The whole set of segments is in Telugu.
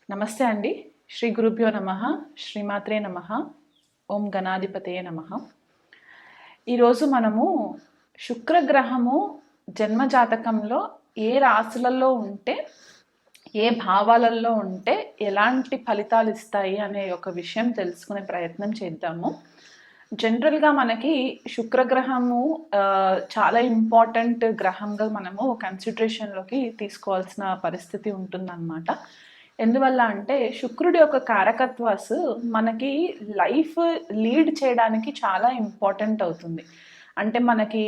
నమస్తే అండి. శ్రీ గురుభ్యో నమః. శ్రీమాత్రే నమః. ఓం గణాధిపతయే నమః. ఈరోజు మనము శుక్రగ్రహము జన్మజాతకంలో ఏ రాశులలో ఉంటే, ఏ భావాలలో ఉంటే ఎలాంటి ఫలితాలు ఇస్తాయి అనే ఒక విషయం తెలుసుకునే ప్రయత్నం చేద్దాము. జనరల్గా మనకి శుక్రగ్రహము చాలా ఇంపార్టెంట్ గ్రహంగా మనము కన్సిడరేషన్లోకి తీసుకోవాల్సిన పరిస్థితి ఉంటుందన్నమాట. ఎందువల్ల అంటే శుక్రుడి యొక్క కారకత్వాస్ మనకి లైఫ్ లీడ్ చేయడానికి చాలా ఇంపార్టెంట్ అవుతుంది. అంటే మనకి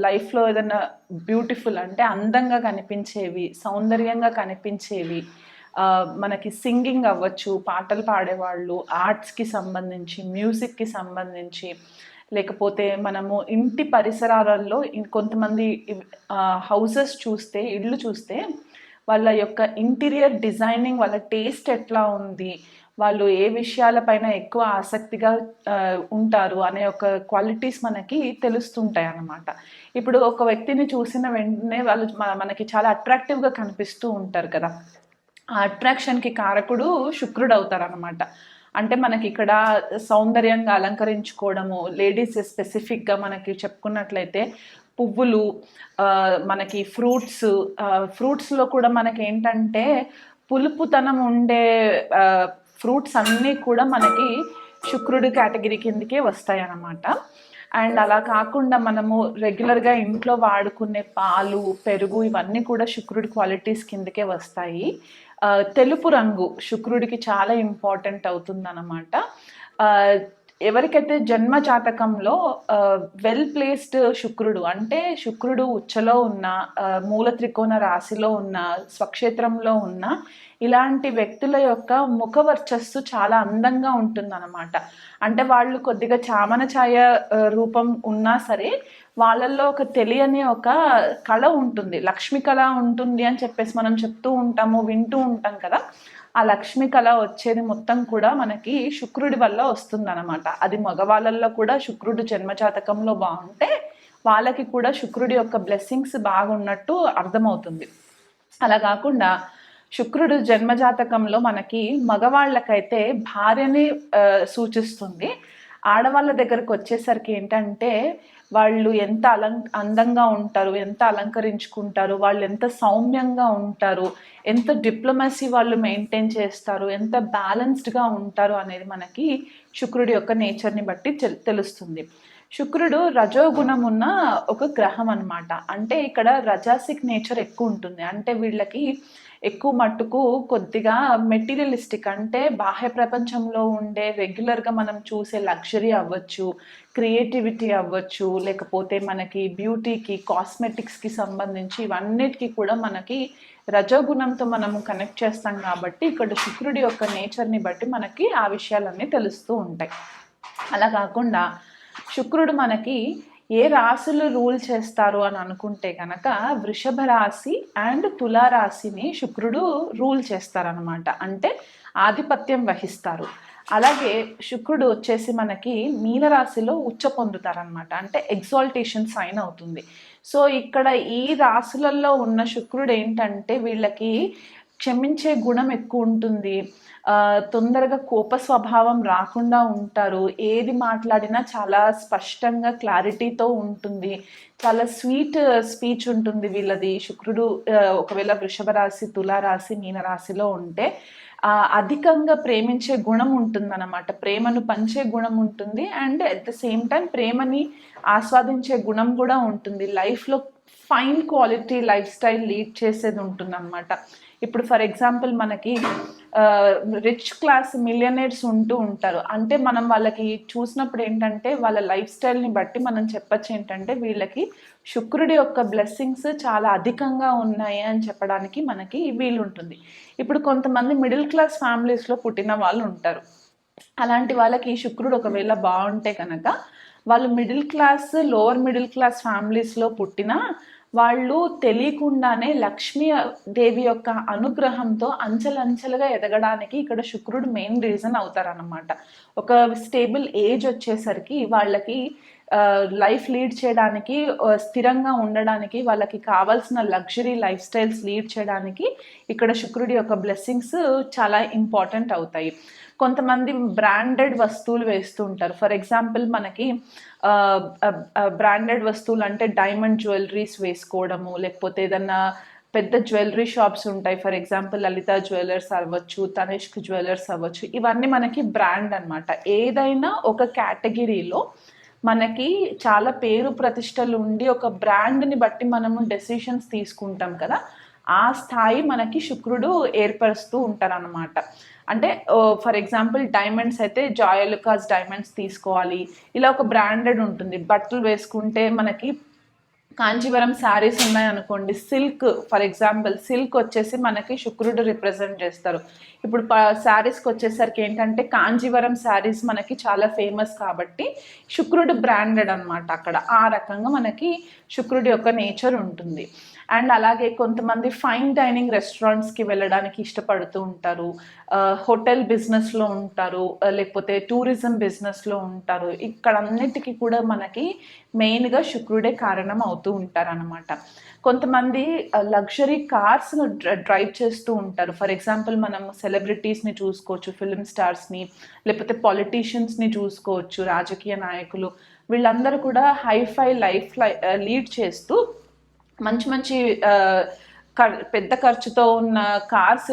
లైఫ్లో ఏదైనా బ్యూటిఫుల్ అంటే అందంగా కనిపించేవి, సౌందర్యంగా కనిపించేవి, మనకి సింగింగ్ అవ్వచ్చు, పాటలు పాడేవాళ్ళు, ఆర్ట్స్కి సంబంధించి, మ్యూజిక్కి సంబంధించి, లేకపోతే మనము ఇంటి పరిసరాలలో కొంతమంది హౌసెస్ చూస్తే, ఇళ్ళు చూస్తే వాళ్ళ యొక్క ఇంటీరియర్ డిజైనింగ్, వాళ్ళ టేస్ట్ ఎట్లా ఉంది, వాళ్ళు ఏ విషయాలపైన ఎక్కువ ఆసక్తిగా ఉంటారు అనే ఒక క్వాలిటీస్ మనకి తెలుస్తుంటాయి అన్నమాట. ఇప్పుడు ఒక వ్యక్తిని చూసిన వెంటనే వాళ్ళు మనకి చాలా అట్రాక్టివ్గా కనిపిస్తూ ఉంటారు కదా. ఆ అట్రాక్షన్కి కారకుడు శుక్రుడు అవుతారనమాట. అంటే మనకి ఇక్కడ సౌందర్యంగా అలంకరించుకోవడము, లేడీస్ స్పెసిఫిక్గా మనకి చెప్పుకున్నట్లయితే పువ్వులు, మనకి ఫ్రూట్స్లో కూడా మనకి ఏంటంటే పులుపుతనం ఉండే ఫ్రూట్స్ అన్నీ కూడా మనకి శుక్రుడి కేటగిరీ కిందకే వస్తాయి అన్నమాట. అండ్ అలా కాకుండా మనము రెగ్యులర్గా ఇంట్లో వాడుకునే పాలు, పెరుగు ఇవన్నీ కూడా శుక్రుడి క్వాలిటీస్ కిందకే వస్తాయి. తెలుపు రంగు శుక్రుడికి చాలా ఇంపార్టెంట్ అవుతుందన్నమాట. ఎవరికైతే జన్మ జాతకంలో వెల్ ప్లేస్డ్ శుక్రుడు అంటే శుక్రుడు ఉచ్చలో ఉన్న, మూల త్రికోణ రాశిలో ఉన్న, స్వక్షేత్రంలో ఉన్న ఇలాంటి వ్యక్తుల యొక్క ముఖ వర్చస్సు చాలా అందంగా ఉంటుందన్నమాట. అంటే వాళ్ళు కొద్దిగా చామన ఛాయ రూపం ఉన్నా సరే వాళ్ళల్లో ఒక తెలియని ఒక కళ ఉంటుంది, లక్ష్మి కళ ఉంటుంది అని చెప్పేసి మనం చెప్తూ ఉంటాము, వింటూ ఉంటాం కదా. ఆ లక్ష్మి కళ వచ్చేది మొత్తం కూడా మనకి శుక్రుడి వల్ల వస్తుందన్నమాట. అది మగవాళ్ళల్లో కూడా శుక్రుడు జన్మజాతకంలో బాగుంటే వాళ్ళకి కూడా శుక్రుడి యొక్క బ్లెస్సింగ్స్ బాగున్నట్టు అర్థమవుతుంది. అలా కాకుండా శుక్రుడు జన్మజాతకంలో మనకి మగవాళ్ళకైతే భార్యని సూచిస్తుంది. ఆడవాళ్ళ దగ్గరకు వచ్చేసరికి ఏంటంటే వాళ్ళు ఎంత అందంగా ఉంటారు, ఎంత అలంకరించుకుంటారు, వాళ్ళు ఎంత సౌమ్యంగా ఉంటారు, ఎంత డిప్లొమసీ వాళ్ళు మెయింటైన్ చేస్తారు, ఎంత బ్యాలెన్స్డ్గా ఉంటారు అనేది మనకి శుక్రుడి యొక్క నేచర్ని బట్టి తెలుస్తుంది. శుక్రుడు రజోగుణం ఉన్న ఒక గ్రహం అన్నమాట. అంటే ఇక్కడ రజాసిక్ నేచర్ ఎక్కువ ఉంటుంది. అంటే వీళ్ళకి ఎక్కువ మట్టుకు కొద్దిగా మెటీరియలిస్టిక్ అంటే బాహ్య ప్రపంచంలో ఉండే రెగ్యులర్గా మనం చూసే లగ్జరీ అవ్వచ్చు, క్రియేటివిటీ అవ్వచ్చు, లేకపోతే మనకి బ్యూటీకి, కాస్మెటిక్స్కి సంబంధించి ఇవన్నిటికీ కూడా మనకి రజోగుణంతో మనము కనెక్ట్ చేస్తాం. కాబట్టి ఇక్కడ శుక్రుడి యొక్క నేచర్ని బట్టి మనకి ఆ విషయాలన్నీ తెలుస్తూ ఉంటాయి. అలా కాకుండా శుక్రుడు మనకి ఏ రాశులు రూల్ చేస్తారు అని అనుకుంటే కనుక వృషభ రాశి అండ్ తులారాశిని శుక్రుడు రూల్ చేస్తారనమాట. అంటే ఆధిపత్యం వహిస్తారు. అలాగే శుక్రుడు వచ్చేసి మనకి మీనరాశిలో ఉచ్చ పొందుతారనమాట. అంటే ఎగ్జాల్టేషన్ సైన్ అవుతుంది. సో ఇక్కడ ఈ రాశులలో ఉన్న శుక్రుడు ఏంటంటే వీళ్ళకి క్షమించే గుణం ఎక్కువ ఉంటుంది, తొందరగా కోప స్వభావం రాకుండా ఉంటారు, ఏది మాట్లాడినా చాలా స్పష్టంగా క్లారిటీతో ఉంటుంది, చాలా స్వీట్ స్పీచ్ ఉంటుంది వీళ్ళది. శుక్రుడు ఒకవేళ వృషభ రాశి, తులారాశి, మీనరాశిలో ఉంటే అధికంగా ప్రేమించే గుణం ఉంటుందన్నమాట. ప్రేమను పంచే గుణం ఉంటుంది and at the same time ప్రేమని ఆస్వాదించే గుణం కూడా ఉంటుంది. లైఫ్లో fine quality life style lead చేసేది ఉంటుందన్నమాట. ఇప్పుడు ఫర్ ఎగ్జాంపుల్ మనకి రిచ్ క్లాస్ మిలియనర్స్ ఉంటూ ఉంటారు. అంటే మనం వాళ్ళకి చూసినప్పుడు ఏంటంటే వాళ్ళ లైఫ్ స్టైల్ని బట్టి మనం చెప్పచ్చు ఏంటంటే వీళ్ళకి శుక్రుడి యొక్క బ్లెస్సింగ్స్ చాలా అధికంగా ఉన్నాయి అని చెప్పడానికి మనకి వీలు ఉంటుంది. ఇప్పుడు కొంతమంది మిడిల్ క్లాస్ ఫ్యామిలీస్లో పుట్టిన వాళ్ళు ఉంటారు. అలాంటి వాళ్ళకి శుక్రుడు ఒకవేళ బాగుంటే కనుక వాళ్ళు middle class, lower middle class ఫ్యామిలీస్లో పుట్టినా వాళ్ళు తెలియకుండానే లక్ష్మీదేవి యొక్క అనుగ్రహంతో అంచెలంచెలుగా ఎదగడానికి ఇక్కడ శుక్రుడు మెయిన్ రీజన్ అవుతారన్నమాట. ఒక స్టేబుల్ ఏజ్ వచ్చేసరికి వాళ్ళకి లైఫ్ లీడ్ చేయడానికి, స్థిరంగా ఉండడానికి, వాళ్ళకి కావాల్సిన లగ్జరీ లైఫ్ స్టైల్స్ లీడ్ చేయడానికి ఇక్కడ శుక్రుడి యొక్క బ్లెస్సింగ్స్ చాలా ఇంపార్టెంట్ అవుతాయి. కొంతమంది బ్రాండెడ్ వస్తువులు వేస్తూ ఉంటారు. ఫర్ ఎగ్జాంపుల్ మనకి బ్రాండెడ్ వస్తువులు అంటే డైమండ్ జ్యువెలరీస్ వేసుకోవడము, లేకపోతే ఏదన్నా పెద్ద జ్యువెలరీ షాప్స్ ఉంటాయి. ఫర్ ఎగ్జాంపుల్ లలిత జ్యువెలర్స్ అవ్వచ్చు, తనిష్క్ జ్యువెలర్స్ అవ్వచ్చు. ఇవన్నీ మనకి బ్రాండ్ అనమాట. ఏదైనా ఒక కేటగిరీలో మనకి చాలా పేరు ప్రతిష్టలు ఉండి ఒక బ్రాండ్ని బట్టి మనము డెసిషన్స్ తీసుకుంటాం కదా, ఆ స్థాయి మనకి శుక్రుడు ఏర్పరుస్తూ ఉంటారనమాట. అంటే ఫర్ ఎగ్జాంపుల్ డైమండ్స్ అయితే జాయలుకాస్ డైమండ్స్ తీసుకోవాలి, ఇలా ఒక బ్రాండెడ్ ఉంటుంది. బట్టలు వేసుకుంటే మనకి కాంచీవరం శారీస్ ఉన్నాయనుకోండి, సిల్క్ ఫర్ ఎగ్జాంపుల్ సిల్క్ వచ్చేసి మనకి శుక్రుడు రిప్రజెంట్ చేస్తారు. ఇప్పుడు శారీస్కి వచ్చేసరికి ఏంటంటే కాంచీవరం శారీస్ మనకి చాలా ఫేమస్ కాబట్టి శుక్రుడు బ్రాండెడ్ అనమాట. అక్కడ ఆ రకంగా మనకి శుక్రుడి యొక్క నేచర్ ఉంటుంది. అండ్ అలాగే కొంతమంది ఫైన్ డైనింగ్ రెస్టారెంట్స్కి వెళ్ళడానికి ఇష్టపడుతూ ఉంటారు, హోటల్ బిజినెస్లో ఉంటారు, లేకపోతే టూరిజం బిజినెస్లో ఉంటారు. ఇక్కడ అన్నిటికీ కూడా మనకి మెయిన్గా శుక్రుడే కారణం అవుతూ ఉంటారనమాట. కొంతమంది లగ్జరీ కార్స్ డ్రైవ్ చేస్తూ ఉంటారు. ఫర్ ఎగ్జాంపుల్ మనం సెలబ్రిటీస్ని చూసుకోవచ్చు, ఫిల్మ్ స్టార్స్ని, లేకపోతే పొలిటీషియన్స్ని చూసుకోవచ్చు, రాజకీయ నాయకులు. వీళ్ళందరూ కూడా హైఫై లైఫ్ లీడ్ చేస్తూ మంచి మంచి పెద్ద ఖర్చుతో ఉన్న కార్స్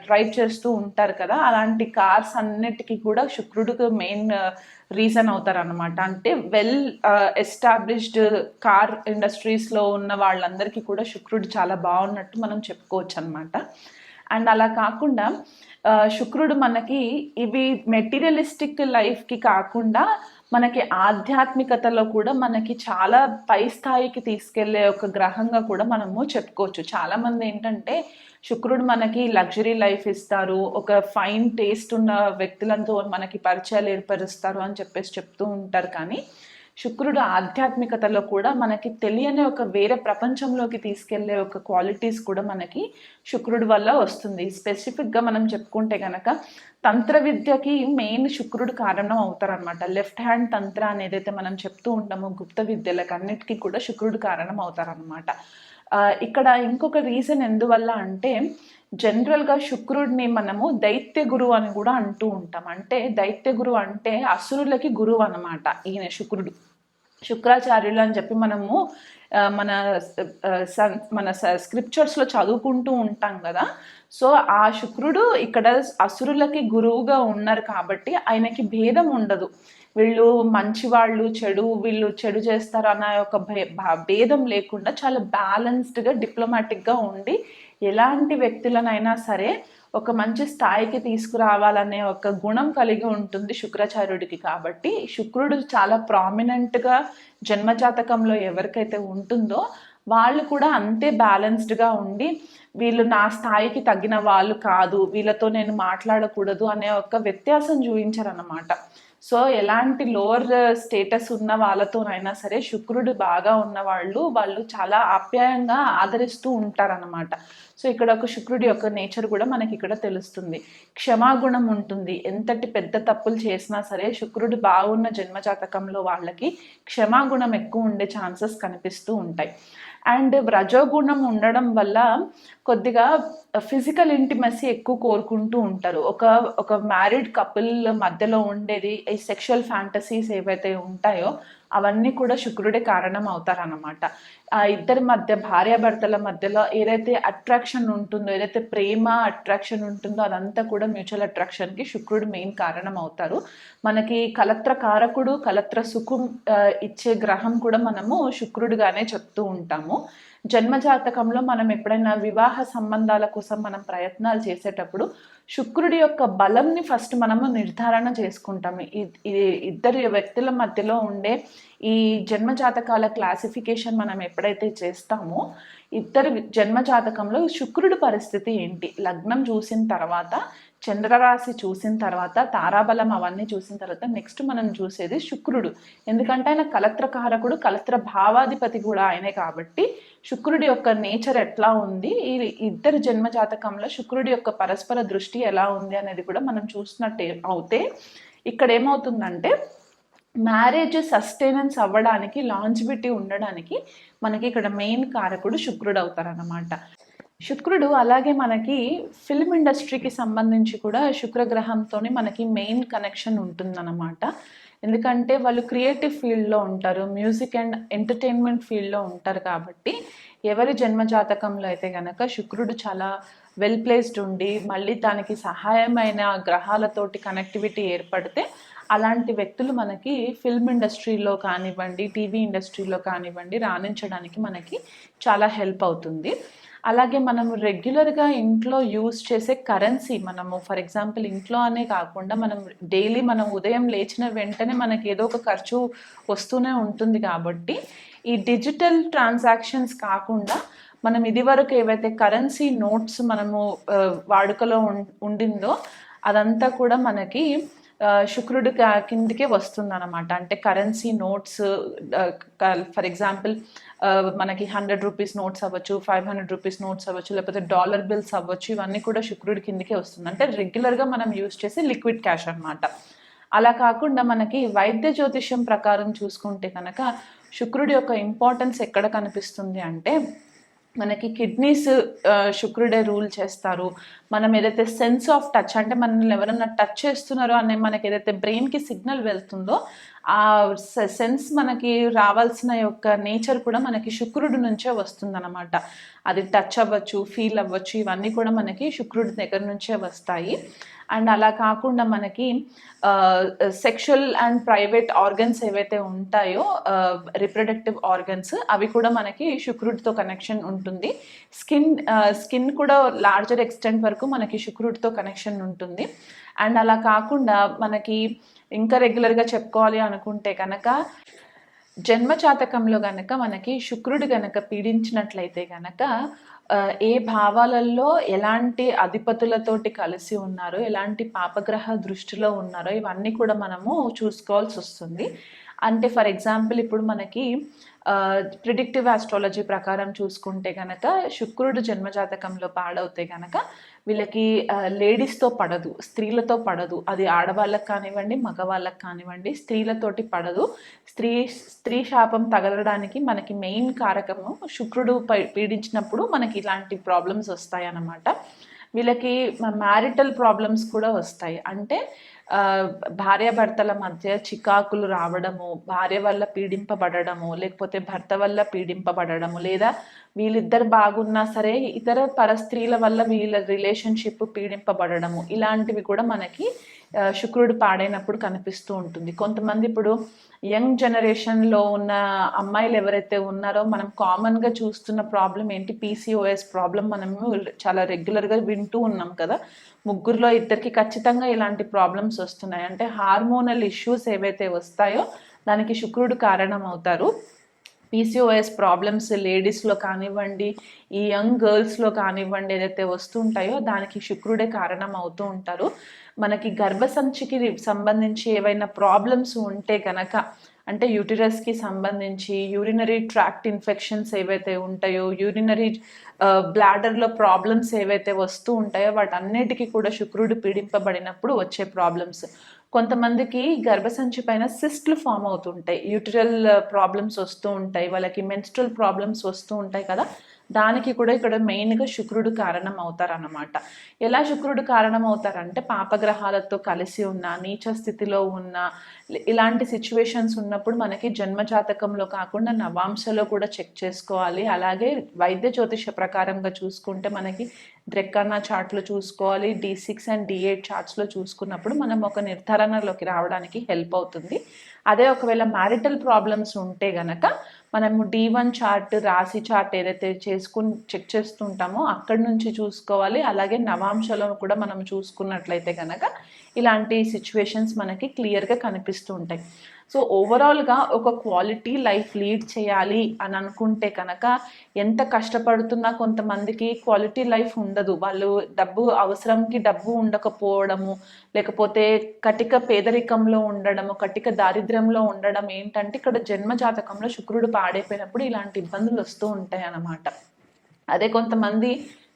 డ్రైవ్ చేస్తూ ఉంటారు కదా. అలాంటి కార్స్ అన్నిటికీ కూడా శుక్రుడికి మెయిన్ రీజన్ అవుతారనమాట. అంటే వెల్ ఎస్టాబ్లిష్డ్ కార్ ఇండస్ట్రీస్లో ఉన్న వాళ్ళందరికీ కూడా శుక్రుడు చాలా బాగున్నట్టు మనం చెప్పుకోవచ్చు అనమాట. అండ్ అలా కాకుండా శుక్రుడు మనకి ఇవి మెటీరియలిస్టిక్ లైఫ్కి కాకుండా మనకి ఆధ్యాత్మికతలో కూడా మనకి చాలా పై స్థాయికి తీసుకెళ్లే ఒక గ్రహంగా కూడా మనము చెప్పుకోవచ్చు. చాలామంది ఏంటంటే శుక్రుడు మనకి లగ్జరీ లైఫ్ ఇస్తారు, ఒక ఫైన్ టేస్ట్ ఉన్న వ్యక్తులతో మనకి పరిచయాలు ఏర్పరుస్తారు అని చెప్పేసి చెప్తూ ఉంటారు. కానీ శుక్రుడు ఆధ్యాత్మికతలో కూడా మనకి తెలియని ఒక వేరే ప్రపంచంలోకి తీసుకెళ్లే ఒక క్వాలిటీస్ కూడా మనకి శుక్రుడి వల్ల వస్తుంది. స్పెసిఫిక్గా మనం చెప్పుకుంటే కనుక తంత్ర విద్యకి మెయిన్ శుక్రుడు కారణం అవుతారనమాట. లెఫ్ట్ హ్యాండ్ తంత్ర అనేదైతే మనం చెప్తూ ఉంటామో గుప్త విద్యలకు అన్నిటికీ కూడా శుక్రుడు కారణం అవుతారనమాట. ఇక్కడ ఇంకొక రీజన్ ఎందువల్ల అంటే జనరల్గా శుక్రుడిని మనము దైత్య గురువు అని కూడా అంటూ ఉంటాం. అంటే దైత్య గురువు అంటే అసురులకి గురువు అనమాట ఈయన శుక్రుడు. శుక్రాచార్యులు అని చెప్పి మనము మన స్క్రిప్చర్స్లో చదువుకుంటూ ఉంటాం కదా. సో ఆ శుక్రుడు ఇక్కడ అసురులకి గురువుగా ఉన్నారు కాబట్టి ఆయనకి భేదం ఉండదు. వీళ్ళు మంచివాళ్ళు, వీళ్ళు చెడు చేస్తారు అన్న ఒక భేదం లేకుండా చాలా బ్యాలెన్స్డ్గా డిప్లొమాటిక్గా ఉండి ఎలాంటి వ్యక్తులనైనా సరే ఒక మంచి స్థాయికి తీసుకురావాలనే ఒక గుణం కలిగి ఉంటుంది శుక్రాచార్యుడికి. కాబట్టి శుక్రుడు చాలా ప్రామినెంట్గా జన్మజాతకంలో ఎవరికైతే ఉంటుందో వాళ్ళు కూడా అంతే బ్యాలెన్స్డ్గా ఉండి వీళ్ళు నా స్థాయికి తగ్గిన వాళ్ళు కాదు, వీళ్ళతో నేను మాట్లాడకూడదు అనే ఒక వ్యత్యాసం చూపించారన్నమాట. సో ఎలాంటి లోవర్ స్టేటస్ ఉన్న వాళ్ళతోనైనా సరే శుక్రుడు బాగా ఉన్న వాళ్ళు చాలా ఆప్యాయంగా ఆదరిస్తూ ఉంటారన్నమాట. సో ఇక్కడ ఒక శుక్రుడి యొక్క నేచర్ కూడా మనకి ఇక్కడ తెలుస్తుంది. క్షమాగుణం ఉంటుంది. ఎంతటి పెద్ద తప్పులు చేసినా సరే శుక్రుడు బాగున్న జన్మజాతకంలో వాళ్ళకి క్షమాగుణం ఎక్కువ ఉండే ఛాన్సెస్ కనిపిస్తూ ఉంటాయి. అండ్ రజోగుణం ఉండడం వల్ల కొద్దిగా ఫిజికల్ ఇంటిమసీ ఎక్కువ కోరుకుంటూ ఉంటారు. ఒక మ్యారీడ్ కపుల్ మధ్యలో ఉండేది ఈ సెక్షువల్ ఫ్యాంటసీస్ ఏవైతే ఉంటాయో అవన్నీ కూడా శుక్రుడే కారణం అవుతారన్నమాట. ఆ ఇద్దరి మధ్య భార్యాభర్తల మధ్యలో ఏదైతే అట్రాక్షన్ ఉంటుందో, ఏదైతే ప్రేమ అట్రాక్షన్ ఉంటుందో అదంతా కూడా మ్యూచువల్ అట్రాక్షన్కి శుక్రుడు మెయిన్ కారణం అవుతారు. మనకి కలత్ర కారకుడు, కలత్ర సుఖం ఇచ్చే గ్రహం కూడా మనము శుక్రుడుగానే చెప్తూ ఉంటాము. జన్మజాతకంలో మనం ఎప్పుడైనా వివాహ సంబంధాల కోసం మనం ప్రయత్నాలు చేసేటప్పుడు శుక్రుడి యొక్క బలంని ఫస్ట్ మనము నిర్ధారణ చేసుకుంటాము. ఇద్దరు వ్యక్తుల మధ్యలో ఉండే ఈ జన్మజాతకాల క్లాసిఫికేషన్ మనం ఎప్పుడైతే చేస్తామో ఇద్దరు జన్మజాతకంలో శుక్రుడి పరిస్థితి ఏంటి, లగ్నం చూసిన తర్వాత, చంద్రరాశి చూసిన తర్వాత, తారాబలం అవన్నీ చూసిన తర్వాత నెక్స్ట్ మనం చూసేది శుక్రుడు. ఎందుకంటే ఆయన కలత్రకారకుడు, కలత్ర భావాధిపతి కూడా ఆయనే. కాబట్టి శుక్రుడి యొక్క నేచర్ ఎట్లా ఉంది, ఈ ఇద్దరు జన్మజాతకంలో శుక్రుడి యొక్క పరస్పర దృష్టి ఎలా ఉంది అనేది కూడా మనం చూసినట్టే అవుతే ఇక్కడ ఏమవుతుందంటే మ్యారేజ్ సస్టైనెన్స్ అవ్వడానికి, లాంజివిటీ ఉండడానికి మనకి ఇక్కడ మెయిన్ కారకుడు శుక్రుడు అవుతారన్నమాట. శుక్రుడు అలాగే మనకి ఫిల్మ్ ఇండస్ట్రీకి సంబంధించి కూడా శుక్రగ్రహంతో మనకి మెయిన్ కనెక్షన్ ఉంటుందన్నమాట. ఎందుకంటే వాళ్ళు క్రియేటివ్ ఫీల్డ్లో ఉంటారు, మ్యూజిక్ అండ్ ఎంటర్టైన్మెంట్ ఫీల్డ్లో ఉంటారు. కాబట్టి ఎవరి జన్మజాతకంలో అయితే కనుక శుక్రుడు చాలా వెల్ ప్లేస్డ్ ఉండి మళ్ళీ దానికి సహాయమైన గ్రహాలతోటి కనెక్టివిటీ ఏర్పడితే అలాంటి వ్యక్తులు మనకి ఫిల్మ్ ఇండస్ట్రీలో కానివ్వండి, టీవీ ఇండస్ట్రీలో కానివ్వండి రాణించడానికి మనకి చాలా హెల్ప్ అవుతుంది. అలాగే మనము రెగ్యులర్గా ఇంట్లో యూజ్ చేసే కరెన్సీ, మనము ఫర్ ఎగ్జాంపుల్ ఇంట్లో అనే కాకుండా మనం డైలీ మనం ఉదయం లేచిన వెంటనే మనకి ఏదో ఒక ఖర్చు వస్తూనే ఉంటుంది. కాబట్టి ఈ డిజిటల్ ట్రాన్సాక్షన్స్ కాకుండా మనం ఇదివరకు ఏవైతే కరెన్సీ నోట్స్ మనము వాడుకలో ఉండిందో అదంతా కూడా మనకి శుక్రుడి కిందకే వస్తుంది అనమాట. అంటే కరెన్సీ నోట్స్ ఫర్ ఎగ్జాంపుల్ మనకి 100 రూపీస్ నోట్స్ అవ్వచ్చు, 500 రూపీస్ నోట్స్ అవ్వచ్చు, లేకపోతే డాలర్ బిల్స్ అవ్వచ్చు, ఇవన్నీ కూడా శుక్రుడి కిందకే వస్తుంది. అంటే రెగ్యులర్గా మనం యూజ్ చేసే లిక్విడ్ క్యాష్ అనమాట. అలా కాకుండా మనకి వైద్య జ్యోతిష్యం ప్రకారం చూసుకుంటే కనుక శుక్రుడి యొక్క ఇంపార్టెన్స్ ఎక్కడ కనిపిస్తుంది అంటే మనకి కిడ్నీస్ శుక్రుడే రూల్ చేస్తారు. మనం ఏదైతే సెన్స్ ఆఫ్ టచ్, అంటే మనల్ని ఎవరన్నా టచ్ చేస్తున్నారో అనే మనకి ఏదైతే బ్రెయిన్కి సిగ్నల్ వెళ్తుందో ఆ సెన్స్ మనకి రావాల్సిన యొక్క నేచర్ కూడా మనకి శుక్రుడి నుంచే వస్తుందన్నమాట. అది టచ్ అవ్వచ్చు, ఫీల్ అవ్వచ్చు, ఇవన్నీ కూడా మనకి శుక్రుడి దగ్గర నుంచే వస్తాయి. అండ్ అలా కాకుండా మనకి సెక్షువల్ అండ్ ప్రైవేట్ ఆర్గన్స్ ఏవైతే ఉంటాయో, రిప్రొడక్టివ్ ఆర్గన్స్, అవి కూడా మనకి శుక్రుడితో కనెక్షన్ ఉంటుంది. స్కిన్ కూడా లార్జర్ ఎక్స్టెంట్ వరకు మనకి శుక్రుడితో కనెక్షన్ ఉంటుంది. అండ్ అలా కాకుండా మనకి ఇంకా రెగ్యులర్గా చెప్పుకోవాలి అనుకుంటే కనుక జన్మజాతకంలో గనక మనకి శుక్రుడు గనక పీడించినట్లయితే గనక ఏ భావాలలో ఎలాంటి అధిపతులతోటి కలిసి ఉన్నారో, ఎలాంటి పాపగ్రహ దృష్టిలో ఉన్నారో ఇవన్నీ కూడా మనము చూసుకోవాల్సి వస్తుంది. అంటే ఫర్ ఎగ్జాంపుల్ ఇప్పుడు మనకి ప్రిడిక్టివ్ ఆస్ట్రాలజీ ప్రకారం చూసుకుంటే కనుక శుక్రుడు జన్మజాతకంలో పాడవుతే కనుక వీళ్ళకి లేడీస్తో పడదు, స్త్రీలతో పడదు. అది ఆడవాళ్ళకి కానివ్వండి, మగవాళ్ళకి కానివ్వండి, స్త్రీలతోటి పడదు. స్త్రీ శాపం తగలడానికి మనకి మెయిన్ కారకము శుక్రుడు పీడించినప్పుడు మనకి ఇలాంటి ప్రాబ్లమ్స్ వస్తాయి అన్నమాట. వీళ్ళకి మ్యారిటల్ ప్రాబ్లమ్స్ కూడా వస్తాయి. అంటే భార్యాభర్తల మధ్య చికాకులు రావడము, భార్య వల్ల పీడింపబడము, లేకపోతే భర్త వల్ల పీడింపబడము, లేదా వీళ్ళిద్దరు బాగున్నా సరే ఇతర పరస్త్రీల వల్ల వీళ్ళ రిలేషన్షిప్ పీడింపబడము, ఇలాంటివి కూడా మనకి శుక్రుడు పాడైనప్పుడు కనిపిస్తూ ఉంటుంది. కొంతమంది ఇప్పుడు యంగ్ జనరేషన్లో ఉన్న అమ్మాయిలు ఎవరైతే ఉన్నారో మనం కామన్గా చూస్తున్న ప్రాబ్లం ఏంటి, పీసీఓఎస్ ప్రాబ్లం మనము చాలా రెగ్యులర్గా వింటూ ఉన్నాం కదా. ముగ్గురులో ఇద్దరికి ఖచ్చితంగా ఇలాంటి ప్రాబ్లమ్స్ వస్తున్నాయి. అంటే హార్మోనల్ ఇష్యూస్ ఏవైతే వస్తాయో దానికి శుక్రుడు కారణం అవుతారు. పీసీఓఎస్ ప్రాబ్లమ్స్ లేడీస్లో కానివ్వండి, ఈ యంగ్ గర్ల్స్లో కానివ్వండి, ఏదైతే వస్తుంటాయో దానికి శుక్రుడే కారణం అవుతూ ఉంటారు. మనకి గర్భసంచికి సంబంధించి ఏవైనా ప్రాబ్లమ్స్ ఉంటే కనుక, అంటే యూటిరస్కి సంబంధించి యూరినరీ ట్రాక్ట్ ఇన్ఫెక్షన్స్ ఏవైతే ఉంటాయో, యూరినరీ బ్లాడర్లో ప్రాబ్లమ్స్ ఏవైతే వస్తూ ఉంటాయో వాటన్నిటికీ కూడా శుక్రుడు పీడింపబడినప్పుడు వచ్చే ప్రాబ్లమ్స్. కొంతమందికి గర్భసంచి పైన సిస్ట్లు ఫామ్ అవుతుంటాయి, యూటిరల్ ప్రాబ్లమ్స్ వస్తూ ఉంటాయి, వాళ్ళకి మెన్స్ట్రల్ ప్రాబ్లమ్స్ వస్తూ ఉంటాయి కదా. దానికి కూడా ఇక్కడ మెయిన్గా శుక్రుడు కారణం అవుతారన్నమాట. ఎలా శుక్రుడు కారణం అవుతారంటే పాపగ్రహాలతో కలిసి ఉన్న, నీచ స్థితిలో ఉన్న ఇలాంటి సిచ్యువేషన్స్ ఉన్నప్పుడు మనకి జన్మజాతకంలో కాకుండా నవాంశలో కూడా చెక్ చేసుకోవాలి. అలాగే వైద్య జ్యోతిష ప్రకారంగా చూసుకుంటే మనకి ద్రెక్కన్నా చార్ట్లో చూసుకోవాలి, D6 అండ్ D8 చార్ట్స్లో చూసుకున్నప్పుడు మనం ఒక నిర్ధారణలోకి రావడానికి హెల్ప్ అవుతుంది. అదే ఒకవేళ మ్యారిటల్ ప్రాబ్లమ్స్ ఉంటే గనక మనము D1 చార్ట్, రాశి చార్ట్ ఏదైతే చెక్ చేస్తుంటామో అక్కడి నుంచి చూసుకోవాలి. అలాగే నవాంశలో కూడా మనం చూసుకున్నట్లయితే కనుక ఇలాంటి సిచ్యువేషన్స్ మనకి క్లియర్గా కనిపిస్తూ ఉంటాయి. సో ఓవరాల్గా ఒక క్వాలిటీ లైఫ్ లీడ్ చేయాలి అని అనుకుంటే కనుక ఎంత కష్టపడుతున్నా కొంతమందికి క్వాలిటీ లైఫ్ ఉండదు. వాళ్ళు అవసరంకి డబ్బు ఉండకపోవడము, లేకపోతే కటిక పేదరికంలో ఉండడము, కటిక దారిద్ర్యంలో ఉండడం ఏంటంటే ఇక్కడ జన్మజాతకంలో శుక్రుడు పాడైపోయినప్పుడు ఇలాంటి ఇబ్బందులు వస్తూ ఉంటాయి అన్నమాట. అదే కొంతమంది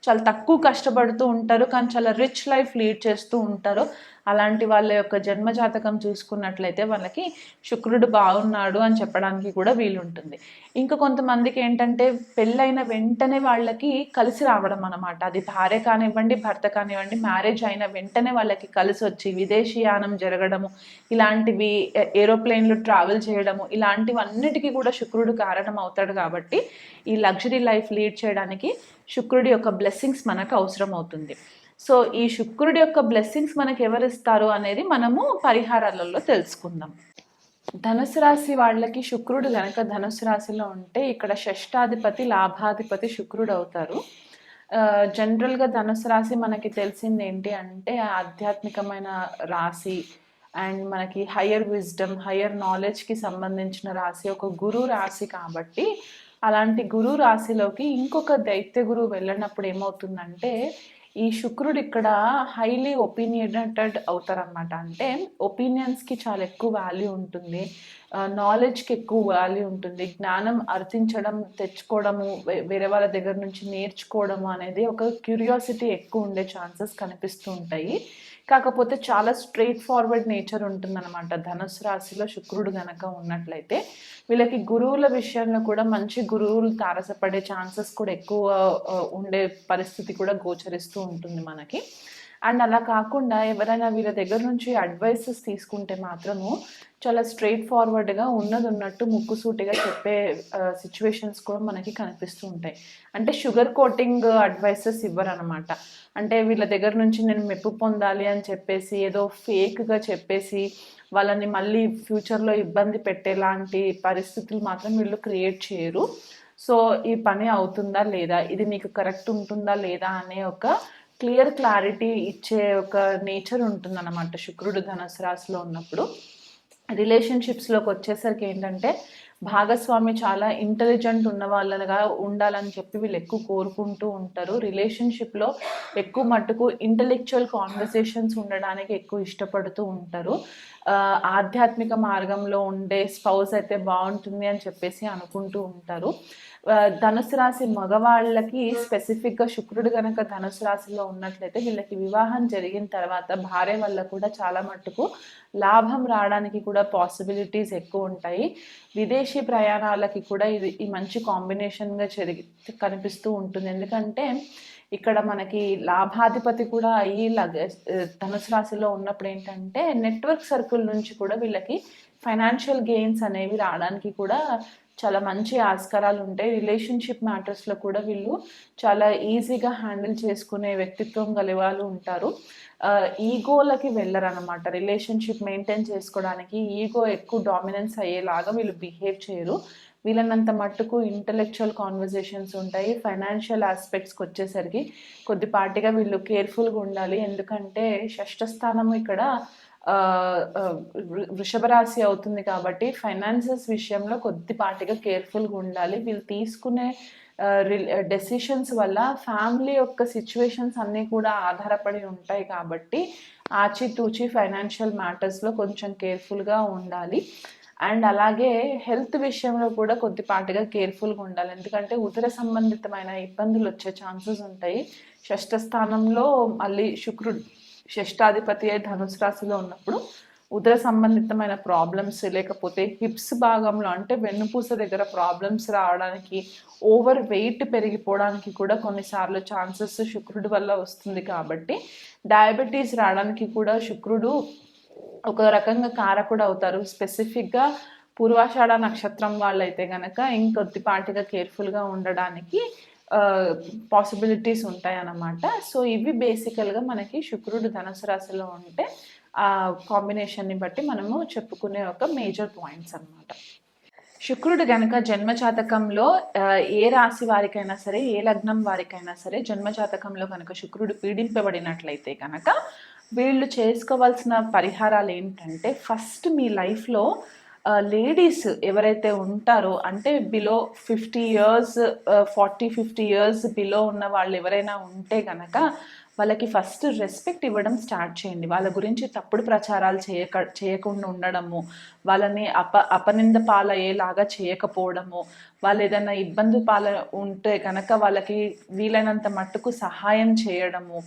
చాలా తక్కువ కష్టపడుతూ ఉంటారు, కానీ చాలా రిచ్ లైఫ్ లీడ్ చేస్తూ ఉంటారు. అలాంటి వాళ్ళ యొక్క జన్మ జాతకం చూసుకున్నట్లయితే వాళ్ళకి శుక్రుడు బాగున్నాడు అని చెప్పడానికి కూడా వీలుంటుంది. ఇంకా కొంతమందికి ఏంటంటే పెళ్ళైన వెంటనే వాళ్ళకి కలిసి రావడం అనమాట. అది భార్య కానివ్వండి, భర్త కానివ్వండి, మ్యారేజ్ అయిన వెంటనే వాళ్ళకి కలిసి వచ్చి విదేశీయానం జరగడము, ఇలాంటివి ఏరోప్లేన్లు ట్రావెల్ చేయడము, ఇలాంటివన్నిటికీ కూడా శుక్రుడు కారణం అవుతాడు. కాబట్టి ఈ లగ్జరీ లైఫ్ లీడ్ చేయడానికి శుక్రుడి యొక్క బ్లెస్సింగ్స్ మనకు అవసరం అవుతుంది. సో ఈ శుక్రుడి యొక్క బ్లెస్సింగ్స్ మనకు ఎవరిస్తారు అనేది మనము పరిహారాలలో తెలుసుకుందాం. ధనుసు రాశి వాళ్ళకి శుక్రుడు గనక ధనుసు రాశిలో ఉంటే ఇక్కడ షష్టాధిపతి లాభాధిపతి శుక్రుడు అవుతారు. జనరల్గా ధనుసు రాశి మనకి తెలిసింది ఏంటి అంటే ఆధ్యాత్మికమైన రాశి అండ్ మనకి హయ్యర్ విజ్డమ్, హయ్యర్ నాలెడ్జ్కి సంబంధించిన రాశి, ఒక గురు రాశి. కాబట్టి అలాంటి గురు రాశిలోకి ఇంకొక దైత్య గురువు వెళ్ళినప్పుడు ఏమవుతుందంటే ఈ శుక్రుడు ఇక్కడ హైలీ ఒపీనియటెడ్ అవుతారనమాట. అంటే ఒపీనియన్స్కి చాలా ఎక్కువ వాల్యూ ఉంటుంది, నాలెడ్జ్కి ఎక్కువ వాల్యూ ఉంటుంది, జ్ఞానం అర్థించడం, తెచ్చుకోవడము, వేరే వాళ్ళ దగ్గర నుంచి నేర్చుకోవడము అనేది ఒక క్యూరియాసిటీ ఎక్కువ ఉండే ఛాన్సెస్ కనిపిస్తూ ఉంటాయి. కాకపోతే చాలా స్ట్రైట్ ఫార్వర్డ్ నేచర్ ఉంటుందన్నమాట. ధనుసు రాశిలో శుక్రుడు గనక ఉన్నట్లయితే వీళ్ళకి గురువుల విషయంలో కూడా మంచి గురువులు తారసపడే ఛాన్సెస్ కూడా ఎక్కువ ఉండే పరిస్థితి కూడా గోచరిస్తూ ఉంటుంది మనకి. అండ్ అలా కాకుండా ఎవరైనా వీళ్ళ దగ్గర నుంచి అడ్వైసెస్ తీసుకుంటే మాత్రము చాలా స్ట్రైట్ ఫార్వర్డ్గా ఉన్నది ఉన్నట్టు ముక్కుసూటిగా చెప్పే సిచ్యువేషన్స్ కూడా మనకి కనిపిస్తూ ఉంటాయి. అంటే షుగర్ కోటింగ్ అడ్వైసెస్ ఇవ్వరనమాట. అంటే వీళ్ళ దగ్గర నుంచి నేను మెప్పు పొందాలి అని చెప్పేసి ఏదో ఫేక్గా చెప్పేసి వాళ్ళని మళ్ళీ ఫ్యూచర్లో ఇబ్బంది పెట్టేలాంటి పరిస్థితులు మాత్రం వీళ్ళు క్రియేట్ చేయరు. సో ఈ పని అవుతుందా లేదా, ఇది నీకు కరెక్ట్ ఉంటుందా లేదా అనే ఒక క్లారిటీ ఇచ్చే ఒక నేచర్ ఉంటుందన్నమాట శుక్రుడు ధనుసు రాశిలో ఉన్నప్పుడు. రిలేషన్షిప్స్లోకి వచ్చేసరికి ఏంటంటే భాగస్వామి చాలా ఇంటెలిజెంట్ ఉన్న వాళ్ళగా ఉండాలని చెప్పి వీళ్ళు ఎక్కువ కోరుకుంటూ ఉంటారు. రిలేషన్షిప్లో ఎక్కువ మట్టుకు ఇంటెలెక్చువల్ కాన్వర్సేషన్స్ ఉండడానికి ఎక్కువ ఇష్టపడుతూ ఉంటారు. ఆధ్యాత్మిక మార్గంలో ఉండే స్పౌస్ అయితే బాగుంటుంది అని చెప్పేసి అనుకుంటూ ఉంటారు. ధనుసు రాశి మగవాళ్ళకి స్పెసిఫిక్గా శుక్రుడు కనుక ధనుసు రాశిలో ఉన్నట్లయితే వీళ్ళకి వివాహం జరిగిన తర్వాత భార్య వల్ల కూడా చాలా మట్టుకు లాభం రావడానికి కూడా పాసిబిలిటీస్ ఎక్కువ ఉంటాయి. విదేశీ ప్రయాణాలకి కూడా ఇది ఈ మంచి కాంబినేషన్గా కనిపిస్తూ ఉంటుంది. ఎందుకంటే ఇక్కడ మనకి లాభాధిపతి కూడా అయ్యి ధనుసు రాశిలో ఉన్నప్పుడు ఏంటంటే నెట్వర్క్ సర్కిల్ నుంచి కూడా వీళ్ళకి ఫైనాన్షియల్ గెయిన్స్ అనేవి రావడానికి కూడా చాలా మంచి ఆస్కారాలు ఉంటాయి. రిలేషన్షిప్ మ్యాటర్స్లో కూడా వీళ్ళు చాలా ఈజీగా హ్యాండిల్ చేసుకునే వ్యక్తిత్వం గల వాళ్ళు ఉంటారు. ఈగోలకి వెళ్ళరనమాట. రిలేషన్షిప్ మెయింటైన్ చేసుకోవడానికి ఈగో ఎక్కువ డామినెన్స్ అయ్యేలాగా వీళ్ళు బిహేవ్ చేయరు. వీళ్ళనంత మట్టుకు ఇంటలెక్చువల్ కాన్వర్జేషన్స్ ఉంటాయి. ఫైనాన్షియల్ ఆస్పెక్ట్స్కి వచ్చేసరికి కొద్దిపాటిగా వీళ్ళు కేర్ఫుల్గా ఉండాలి. ఎందుకంటే షష్ఠ స్థానం ఇక్కడ వృషభ రాశి అవుతుంది కాబట్టి ఫైనాన్సెస్ విషయంలో కొద్దిపాటిగా కేర్ఫుల్గా ఉండాలి. వీళ్ళు తీసుకునే డెసిషన్స్ వల్ల ఫ్యామిలీ యొక్క సిచ్యువేషన్స్ అన్నీ కూడా ఆధారపడి ఉంటాయి కాబట్టి ఆచితూచి ఫైనాన్షియల్ మ్యాటర్స్లో కొంచెం కేర్ఫుల్గా ఉండాలి. అండ్ అలాగే హెల్త్ విషయంలో కూడా కొద్దిపాటిగా కేర్ఫుల్గా ఉండాలి. ఎందుకంటే ఉదర సంబంధితమైన ఇబ్బందులు వచ్చే ఛాన్సెస్ ఉంటాయి. షష్ఠ స్థానంలో మళ్ళీ శుక్రుడు షష్టాధిపతి అయి ధనుసు రాశిలో ఉన్నప్పుడు ఉదర సంబంధితమైన ప్రాబ్లమ్స్, లేకపోతే హిప్స్ భాగంలో అంటే వెన్నుపూస దగ్గర ప్రాబ్లమ్స్ రావడానికి, ఓవర్ వెయిట్ పెరిగిపోవడానికి కూడా కొన్నిసార్లు ఛాన్సెస్ శుక్రుడి వల్ల వస్తుంది. కాబట్టి డయాబెటీస్ రావడానికి కూడా శుక్రుడు ఒక రకంగా కారకుడు అవుతారు. స్పెసిఫిక్గా పూర్వాషాఢ నక్షత్రం వాళ్ళైతే కనుక ఇంకొద్దిపాటిగా కేర్ఫుల్గా ఉండడానికి పాసిబిలిటీస్ ఉంటాయి అన్నమాట. సో ఇవి బేసికల్గా మనకి శుక్రుడు ధనుసు రాశిలో ఉంటే ఆ కాంబినేషన్ని బట్టి మనము చెప్పుకునే ఒక మేజర్ పాయింట్స్ అన్నమాట. శుక్రుడు గనక జన్మజాతకంలో ఏ రాశి వారికైనా సరే, ఏ లగ్నం వారికైనా సరే జన్మజాతకంలో కనుక శుక్రుడు పీడింపబడినట్లయితే కనుక వీళ్ళు చేసుకోవాల్సిన పరిహారాలు ఏంటంటే, ఫస్ట్ మీ లైఫ్లో లేడీస్ ఎవరైతే ఉంటారో అంటే బిలో 50 years 40-50 years బిలో ఉన్న వాళ్ళు ఎవరైనా ఉంటే కనుక వాళ్ళకి ఫస్ట్ రెస్పెక్ట్ ఇవ్వడం స్టార్ట్ చేయండి. వాళ్ళ గురించి తప్పుడు ప్రచారాలు చేయకుండా ఉండడము, వాళ్ళని అపనింద పాలయ్యేలాగా చేయకపోవడము, వాళ్ళు ఏదైనా ఇబ్బంది ఉంటే కనుక వాళ్ళకి వీలైనంత మట్టుకు సహాయం చేయడము,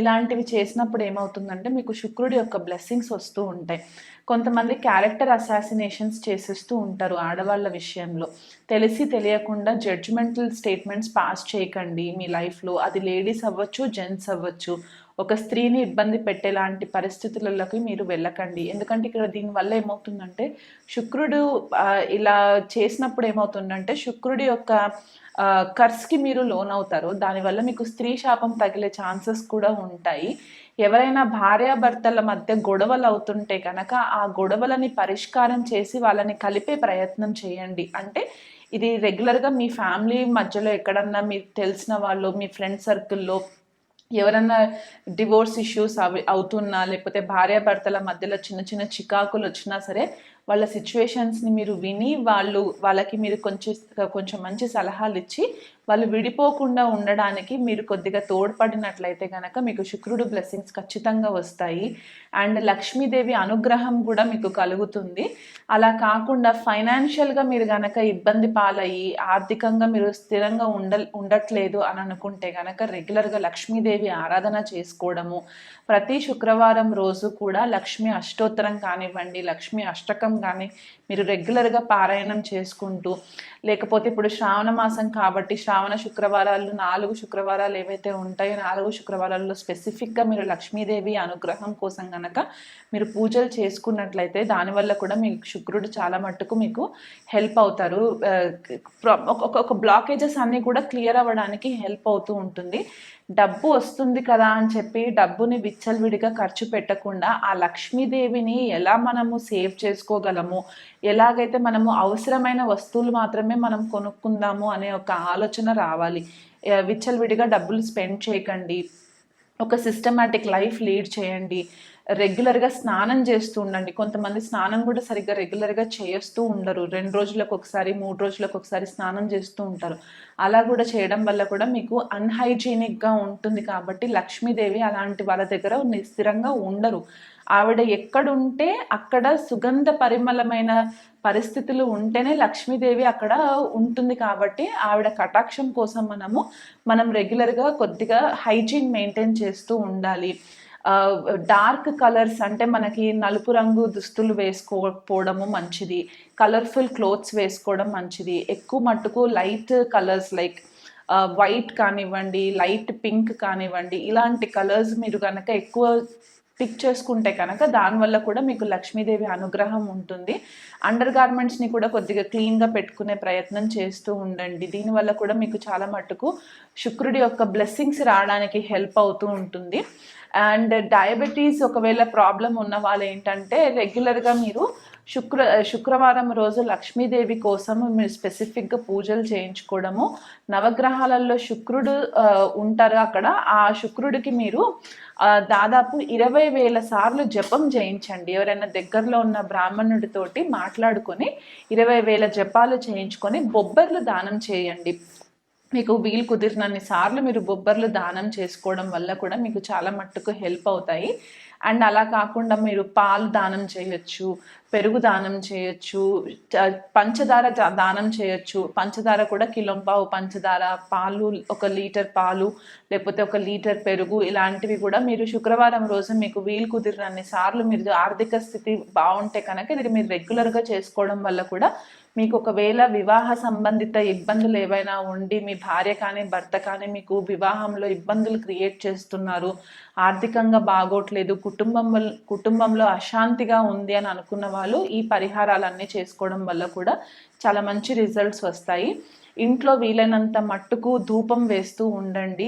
ఇలాంటివి చేసినప్పుడు ఏమవుతుందంటే మీకు శుక్రుడి యొక్క బ్లెస్సింగ్స్ వస్తూ ఉంటాయి. కొంతమంది క్యారెక్టర్ అసాసినేషన్స్ చేసేస్తూ ఉంటారు ఆడవాళ్ళ విషయంలో. తెలిసి తెలియకుండా జడ్జిమెంటల్ స్టేట్మెంట్స్ పాస్ చేయకండి మీ లైఫ్లో. అది లేడీస్ అవ్వచ్చు, జెంట్స్ అవ్వచ్చు. ఒక స్త్రీని ఇబ్బంది పెట్టేలాంటి పరిస్థితులలోకి మీరు వెళ్ళకండి. ఎందుకంటే ఇక్కడ దీనివల్ల ఏమవుతుందంటే శుక్రుడు ఇలా చేసినప్పుడు ఏమవుతుందంటే శుక్రుడి యొక్క కర్స్కి మీరు లోన్ అవుతారు. దానివల్ల మీకు స్త్రీ శాపం తగిలే ఛాన్సెస్ కూడా ఉంటాయి. ఎవరైనా భార్యాభర్తల మధ్య గొడవలు అవుతుంటే కనుక ఆ గొడవలని పరిష్కారం చేసి వాళ్ళని కలిపే ప్రయత్నం చేయండి. అంటే ఇది రెగ్యులర్గా మీ ఫ్యామిలీ మధ్యలో ఎక్కడన్నా మీకు తెలిసిన వాళ్ళు, మీ ఫ్రెండ్ సర్కిల్లో ఎవరన్నా డివోర్స్ ఇష్యూస్ అవుతున్నా, లేకపోతే భార్యాభర్తల మధ్యలో చిన్న చిన్న చికాకులు వచ్చినా సరే వాళ్ళ సిచ్యువేషన్స్ని మీరు విని వాళ్ళకి మీరు కొంచెం మంచి సలహాలు ఇచ్చి వాళ్ళు విడిపోకుండా ఉండడానికి మీరు కొద్దిగా తోడ్పడినట్లయితే కనుక మీకు శుక్రుడు బ్లెస్సింగ్స్ ఖచ్చితంగా వస్తాయి. అండ్ లక్ష్మీదేవి అనుగ్రహం కూడా మీకు కలుగుతుంది. అలా కాకుండా ఫైనాన్షియల్గా మీరు కనుక ఇబ్బంది పాలయ్యి ఆర్థికంగా మీరు స్థిరంగా ఉండట్లేదు అని అనుకుంటే కనుక రెగ్యులర్గా లక్ష్మీదేవి ఆరాధన చేసుకోవడము, ప్రతి శుక్రవారం రోజు కూడా లక్ష్మీ అష్టోత్తరం కానివ్వండి, లక్ష్మీ అష్టకం కానీ మీరు రెగ్యులర్గా పారాయణం చేసుకుంటూ, లేకపోతే ఇప్పుడు శ్రావణ మాసం కాబట్టి శ్రావణ శుక్రవారాలు 4 శుక్రవారాలు ఏవైతే ఉంటాయో 4 శుక్రవారాల్లో స్పెసిఫిక్గా మీరు లక్ష్మీదేవి అనుగ్రహం కోసం కనుక మీరు పూజలు చేసుకున్నట్లయితే దానివల్ల కూడా మీకు శుక్రుడు చాలా మట్టుకు మీకు హెల్ప్ అవుతారు. ఒక బ్లాకేజెస్ అన్నీ కూడా క్లియర్ అవ్వడానికి హెల్ప్ అవుతూ ఉంటుంది. డబ్బు వస్తుంది కదా అని చెప్పి డబ్బుని విచ్చలవిడిగా ఖర్చు పెట్టకుండా ఆ లక్ష్మీదేవిని ఎలా మనము సేవ్ చేసుకోగలము, ఎలాగైతే మనము అవసరమైన వస్తువులు మాత్రమే మనం కొనుక్కుందాము అనే ఒక ఆలోచన రావాలి. విచ్చలవిడిగా డబ్బులు స్పెండ్ చేయకండి. ఒక సిస్టమాటిక్ లైఫ్ లీడ్ చేయండి. రెగ్యులర్గా స్నానం చేస్తూ ఉండండి. కొంతమంది స్నానం కూడా సరిగ్గా రెగ్యులర్గా చేస్తూ ఉండరు. 2 రోజులకు ఒకసారి 3 రోజులకు ఒకసారి స్నానం చేస్తూ ఉంటారు. అలా కూడా చేయడం వల్ల కూడా మీకు అన్హైజీనిక్గా ఉంటుంది. కాబట్టి లక్ష్మీదేవి అలాంటి వాళ్ళ దగ్గర స్థిరంగా ఉండరు. ఆవిడ ఎక్కడుంటే అక్కడ సుగంధ పరిమళమైన పరిస్థితులు ఉంటేనే లక్ష్మీదేవి అక్కడ ఉంటుంది. కాబట్టి ఆవిడ కటాక్షం కోసం మనం రెగ్యులర్గా కొద్దిగా హైజీన్ మెయింటైన్ చేస్తూ ఉండాలి. డార్క్ కలర్స్ అంటే మనకి నలుపు రంగు దుస్తులు వేసుకోకపోవడము మంచిది. కలర్ఫుల్ క్లోత్స్ వేసుకోవడం మంచిది. ఎక్కువ మట్టుకు లైట్ కలర్స్ లైక్ వైట్ కానివ్వండి, లైట్ పింక్ కానివ్వండి, ఇలాంటి కలర్స్ మీరు కనుక ఎక్కువ పిక్ చేసుకుంటే కనుక దానివల్ల కూడా మీకు లక్ష్మీదేవి అనుగ్రహం ఉంటుంది. అండర్ గార్మెంట్స్ని కూడా కొద్దిగా క్లీన్గా పెట్టుకునే ప్రయత్నం చేస్తూ ఉండండి. దీనివల్ల కూడా మీకు చాలా మట్టుకు శుక్రుడి యొక్క బ్లెస్సింగ్స్ రావడానికి హెల్ప్ అవుతూ ఉంటుంది. అండ్ డయాబెటీస్ ఒకవేళ ప్రాబ్లం ఉన్న వాళ్ళు ఏంటంటే రెగ్యులర్గా మీరు శుక్రవారం రోజు లక్ష్మీదేవి కోసం మీరు స్పెసిఫిక్గా పూజలు చేయించుకోవడము, నవగ్రహాలలో శుక్రుడు ఉంటారు అక్కడ, ఆ శుక్రుడికి మీరు దాదాపు 20,000 సార్లు జపం చేయించండి. ఎవరైనా దగ్గరలో ఉన్న బ్రాహ్మణుడితోటి మాట్లాడుకొని 20,000 జపాలు చేయించుకొని బొబ్బర్లు దానం చేయండి. మీకు వీలు కుదిరినన్ని సార్లు మీరు బొబ్బర్లు దానం చేసుకోవడం వల్ల కూడా మీకు చాలా మట్టుకు హెల్ప్ అవుతాయి. అండ్ అలా కాకుండా మీరు పాలు దానం చేయొచ్చు, పెరుగు దానం చేయొచ్చు, పంచదార దానం చేయొచ్చు. పంచదార కూడా 1.5 కిలో పంచదార, పాలు 1 లీటర్ పాలు, లేకపోతే 1 లీటర్ పెరుగు, ఇలాంటివి కూడా మీరు శుక్రవారం రోజు మీకు వీలు కుదిరినన్ని సార్లు మీరు ఆర్థిక స్థితి బాగుంటే కనుక ఇది మీరు రెగ్యులర్గా చేసుకోవడం వల్ల కూడా మీకు ఒకవేళ వివాహ సంబంధిత ఇబ్బందులు ఏవైనా ఉండి మీ భార్య కానీ భర్త కానీ మీకు వివాహంలో ఇబ్బందులు క్రియేట్ చేస్తున్నారు, ఆర్థికంగా బాగోట్లేదు, కుటుంబంలో అశాంతిగా ఉంది అని అనుకున్న వాళ్ళు ఈ పరిహారాలన్నీ చేసుకోవడం వల్ల కూడా చాలా మంచి రిజల్ట్స్ వస్తాయి. ఇంట్లో వీలైనంత మట్టుకు ధూపం వేస్తూ ఉండండి.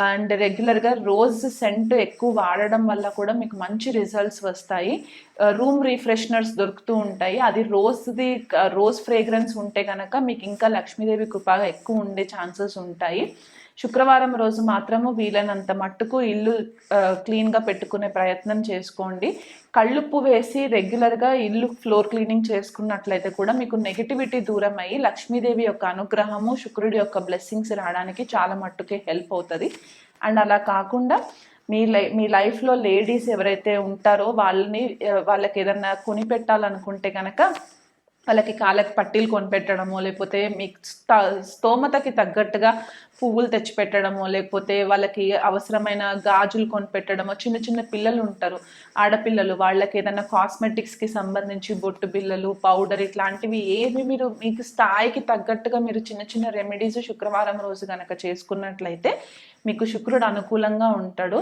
అండ్ రెగ్యులర్గా రోజ్ సెంట్ ఎక్కువ వాడడం వల్ల కూడా మీకు మంచి రిజల్ట్స్ వస్తాయి. రూమ్ రిఫ్రెషనర్స్ దొరుకుతూ ఉంటాయి. అది రోజ్ ఫ్రేగ్రెన్స్ ఉంటే కనుక మీకు ఇంకా లక్ష్మీదేవి కృపగా ఎక్కువ ఉండే ఛాన్సెస్ ఉంటాయి. శుక్రవారం రోజు మాత్రము వీలైనంత మట్టుకు ఇల్లు క్లీన్గా పెట్టుకునే ప్రయత్నం చేసుకోండి. కళ్ళుప్పు వేసి రెగ్యులర్గా ఇల్లు ఫ్లోర్ క్లీనింగ్ చేసుకున్నట్లయితే కూడా మీకు నెగిటివిటీ దూరం అయ్యి లక్ష్మీదేవి యొక్క అనుగ్రహము, శుక్రుడి యొక్క బ్లెస్సింగ్స్ రావడానికి చాలా మట్టుకే హెల్ప్ అవుతుంది. అండ్ అలా కాకుండా మీ లైఫ్లో లేడీస్ ఎవరైతే ఉంటారో వాళ్ళకి ఏదన్నా కొనిపెట్టాలనుకుంటే కనుక వాళ్ళకి కాళ్ళకి పట్టీలు కొనిపెట్టడమో, లేకపోతే మీకు స్తోమతకి తగ్గట్టుగా పువ్వులు తెచ్చిపెట్టడమో, లేకపోతే వాళ్ళకి అవసరమైన గాజులు కొనిపెట్టడమో. చిన్న చిన్న పిల్లలు ఉంటారు, ఆడపిల్లలు, వాళ్ళకి ఏదైనా కాస్మెటిక్స్కి సంబంధించి బొట్టు బిళ్ళలు, పౌడర్ ఇట్లాంటివి ఏవి మీరు మీకు స్థాయికి తగ్గట్టుగా మీరు చిన్న చిన్న రెమెడీస్ శుక్రవారం రోజు కనుక చేసుకున్నట్లయితే మీకు శుక్రుడు అనుకూలంగా ఉంటాడు.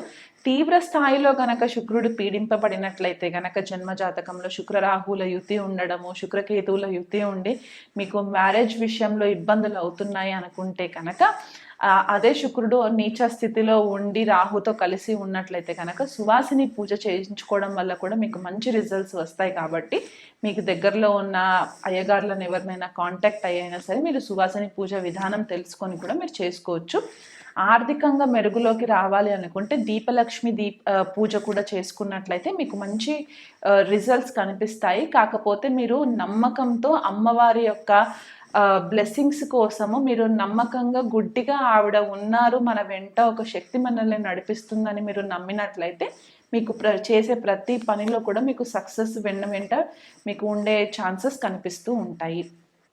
తీవ్ర స్థాయిలో గనక శుక్రుడు పీడింపబడినట్లయితే గనక జన్మజాతకంలో శుక్రరాహుల యుతి ఉండడము, శుక్రకేతువుల యుతి ఉండి మీకు మ్యారేజ్ విషయంలో ఇబ్బందులు అవుతున్నాయి అనుకుంటే కనుక అదే శుక్రుడు నీచ స్థితిలో ఉండి రాహుతో కలిసి ఉన్నట్లయితే కనుక సువాసిని పూజ చేయించుకోవడం వల్ల కూడా మీకు మంచి రిజల్ట్స్ వస్తాయి. కాబట్టి మీకు దగ్గరలో ఉన్న అయ్యగారులను ఎవరినైనా కాంటాక్ట్ అయ్యైనా సరే మీరు సువాసిని పూజ విధానం తెలుసుకొని కూడా మీరు చేసుకోవచ్చు. ఆర్థికంగా మెరుగులోకి రావాలి అనుకుంటే దీపలక్ష్మి పూజ కూడా చేసుకున్నట్లయితే మీకు మంచి రిజల్ట్స్ కనిపిస్తాయి. కాకపోతే మీరు నమ్మకంతో అమ్మవారి యొక్క బ్లెస్సింగ్స్ కోసము మీరు నమ్మకంగా గుడ్డిగా ఆవిడ ఉన్నారు మన వెంట, ఒక శక్తి మనల్ని నడిపిస్తుందని మీరు నమ్మినట్లయితే మీకు చేసే ప్రతి పనిలో కూడా మీకు సక్సెస్ వెంట మీకు ఉండే ఛాన్సెస్ కనిపిస్తూ ఉంటాయి.